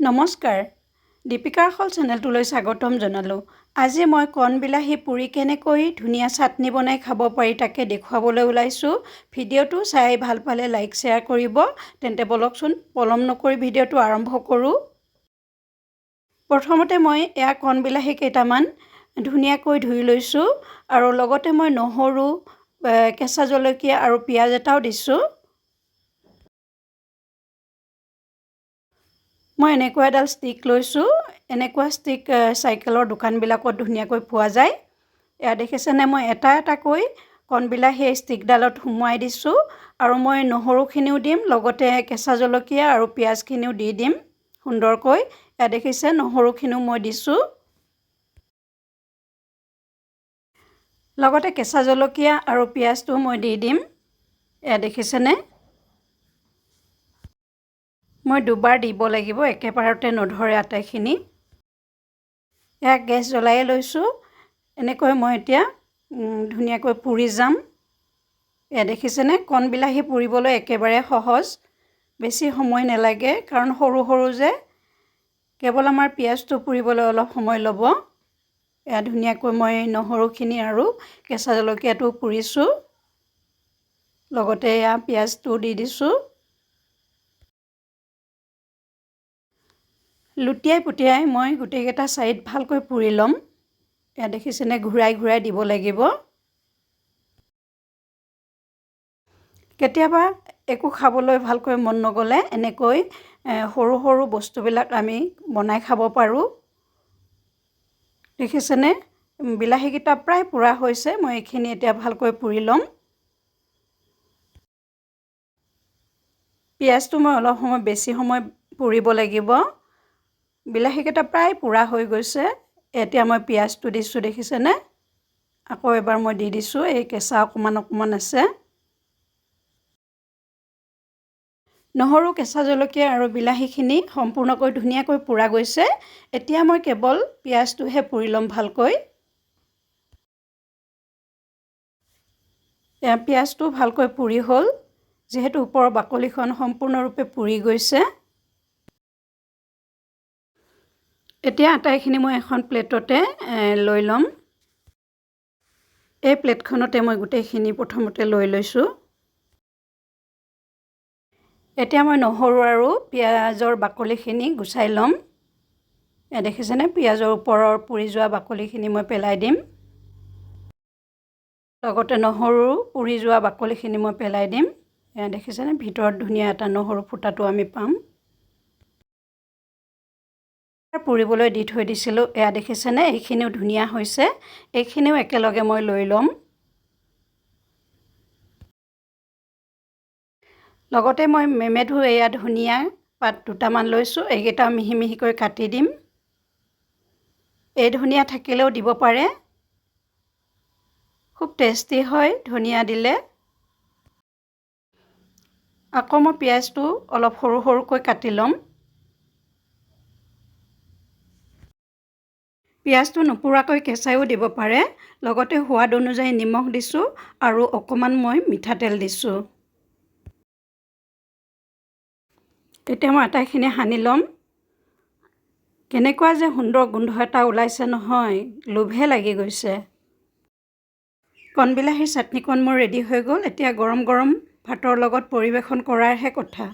নমস্কাৰ, দীপিকাৰ হল চেনেলটোলৈ স্বাগতম জনালোঁ। আজি মই কণবিলাহী পুৰি কেনেকৈ ধুনীয়া চাটনি বনাই খাব পাৰি তাকে দেখুৱাবলৈ ওলাইছোঁ। ভিডিঅ'টো চাই ভাল পালে লাইক শ্বেয়াৰ কৰিব। তেন্তে বলকচোন পলম নকৰি ভিডিঅ'টো আৰম্ভ কৰোঁ। প্ৰথমতে মই কণবিলাহী কেইটামান ধুনীয়াকৈ ধুই লৈছোঁ আৰু লগতে মই নহৰু, কেঁচা জলকীয়া আৰু পিঁয়াজ এটাও দিছোঁ। মই এনেকুৱা এডাল ষ্টিক লৈছোঁ। এনেকুৱা ষ্টিক চাইকেলৰ দোকানবিলাকত ধুনীয়াকৈ পোৱা যায়। এয়া দেখিছেনে, মই এটা এটাকৈ কণবিলাহী ষ্টিকডালত সুমুৱাই দিছোঁ আৰু মই নহৰুখিনিও দিম, লগতে কেঁচা জলকীয়া আৰু পিঁয়াজখিনিও দি দিম সুন্দৰকৈ। এয়া দেখিছে, নহৰুখিনিও মই দিছোঁ। লগতে কেঁচা জলকীয়া আৰু পিঁয়াজটো মই দি দিম। এয়া দেখিছেনে, মই দুবাৰ দিব লাগিব, একেবাৰতে নধৰে আটাইখিনি। এয়া গেছ জ্বলাই লৈছোঁ। এনেকৈ মই এতিয়া ধুনীয়াকৈ পুৰি যাম। এয়া দেখিছেনে, কণবিলাহী পুৰিবলৈ একেবাৰে সহজ, বেছি সময় নালাগে কাৰণ সৰু সৰু যে। কেৱল আমাৰ পিঁয়াজটো পুৰিবলৈ অলপ সময় ল'ব। এয়া ধুনীয়াকৈ মই নহৰুখিনি আৰু কেঁচা জলকীয়াটো পুৰিছোঁ, লগতে এয়া পিঁয়াজটো দি দিছোঁ। লুটিয়াই পুটিয়াই মই গোটেইকেইটা ছাইড ভালকৈ পুৰি ল'ম। এয়া দেখিছেনে, ঘূৰাই ঘূৰাই দিব লাগিব। কেতিয়াবা একো খাবলৈ ভালকৈ মন নগ'লে এনেকৈ সৰু সৰু বস্তুবিলাক আমি বনাই খাব পাৰোঁ। দেখিছেনে, বিলাহীকেইটা প্ৰায় পুৰা হৈছে। মই এইখিনি এতিয়া ভালকৈ পুৰি ল'ম। পিঁয়াজটো মই অলপ সময় বেছি সময় পুৰিব লাগিব। বিলাহীকেইটা প্ৰায় পুৰা হৈ গৈছে। এতিয়া মই পিঁয়াজটো দিছোঁ, দেখিছেনে। আকৌ এবাৰ মই দি দিছোঁ, এই কেঁচা অকণমান আছে। নহৰু, কেঁচা জলকীয়া আৰু বিলাহীখিনি সম্পূৰ্ণকৈ ধুনীয়াকৈ পুৰা গৈছে। এতিয়া মই কেৱল পিঁয়াজটোহে পুৰি ল'ম ভালকৈ। পিঁয়াজটো ভালকৈ পুৰি হ'ল, যিহেতু ওপৰৰ বাকলিখন সম্পূৰ্ণৰূপে পুৰি গৈছে। এতিয়া আটাইখিনি মই এখন প্লেটতে লৈ ল'ম। এই প্লেটখনতে মই গোটেইখিনি প্ৰথমতে লৈ লৈছোঁ। এতিয়া মই নহৰু আৰু পিঁয়াজৰ বাকলিখিনি গুচাই ল'ম। দেখিছেনে, পিঁয়াজৰ ওপৰৰ পুৰি যোৱা বাকলিখিনি মই পেলাই দিম। লগতে নহৰু পুৰি যোৱা বাকলিখিনি মই পেলাই দিম। দেখিছেনে, ভিতৰত ধুনীয়া এটা নহৰু ফুটাটো আমি পাম। পুৰিবলৈ দি থৈ দিছিলোঁ, এয়া দেখিছেনে, এইখিনিও ধুনীয়া হৈছে। এইখিনিও একেলগে মই লৈ ল'ম। লগতে মই মেমেধু এয়া ধুনীয়া পাত দুটামান লৈছোঁ, এইকেইটাও মিহি মিহিকৈ কাটি দিম। এই ধনিয়া থাকিলেও দিব পাৰে, খুব টেষ্টি হয় ধনিয়া দিলে। আকৌ মই পিঁয়াজটো অলপ সৰু সৰুকৈ কাটি ল'ম। পিঁয়াজটো নুপুৰাকৈ কেঁচাইও দিব পাৰে। লগতে সোৱাদ অনুযায়ী নিমখ দিছোঁ আৰু অকণমান মই মিঠাতেল দিছোঁ। এতিয়া মই আটাইখিনি সানি ল'ম। কেনেকুৱা যে সুন্দৰ গোন্ধ এটা ওলাইছে নহয়, লোভে লাগি গৈছে। কণবিলাহীৰ চাটনিকণ মোৰ ৰেডি হৈ গ'ল। এতিয়া গৰম গৰম ভাতৰ লগত পৰিৱেশন কৰাৰহে কথা।